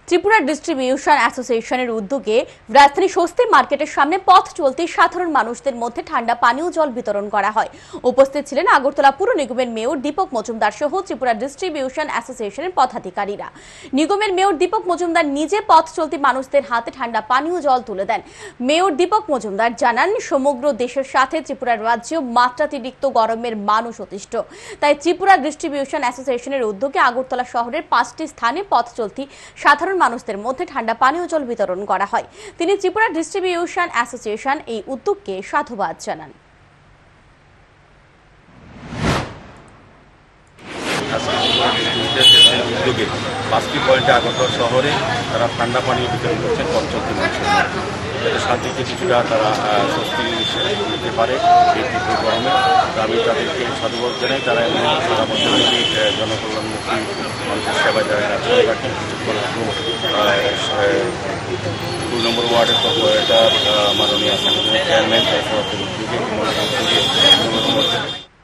Tripura distribution অ্যাসোসিয়েশনের উদ্যোগে রাজধানী স্বস্তি মার্কেটের সামনে পথ চলতি সাধারণ মানুষদের মধ্যে ঠান্ডা পানীয় জল বিতরণ করা হয়। উপস্থিত ছিলেন আগরতলা পুর নিগমের মেয়র দীপক মজুমদার সহ ত্রিপুরা ডিস্ট্রিবিউশন অ্যাসোসিয়েশনের পদাধিকারীরা। নিগমের মেয়র দীপক মজুমদার নিজে পথ চলতি মানুষদের হাতে ঠান্ডা পানীয় জল তুলে দেন। মেয়র দীপক মজুমদার জানান, সমগ্র দেশের সাথে ত্রিপুরার রাজ্য মাত্রাতিরিক্ত গরমের মানুষ অতিষ্ঠ। তাই ত্রিপুরা ডিস্ট্রিবিউশন অ্যাসোসিয়েশনের উদ্যোগে আগরতলা শহরের 5টি স্থানে পথ চলতি সাধারণ মানুষদের মধ্যে ঠান্ডা পানীয় জল বিতরণ করা হয়। তিনি ত্রিপুরা ডিস্ট্রিবিউশন অ্যাসোসিয়েশন এই উদ্যোগকে সাধুবাদ জানান। উদ্যোগে 5টি পয়েন্টে আগরতলা শহরে তারা ঠান্ডা পানীয় বিতরণ করছেন পথ চলতি মানুষের মধ্যে, যাতে শান্তিতে কিছুটা তারা স্বস্তি নিতে পারে এই তীব্র গরমে। আমি তাদেরকে সাধুবাদ জানাই। তারা সারা বছরই জনকল্যাণমুখী মানুষের সেবায় যারা কাজ করে রাখেন। 2 নম্বর ওয়ার্ডের কর্পোরেটর মাননীয় চেয়ারম্যান উদ্যোগে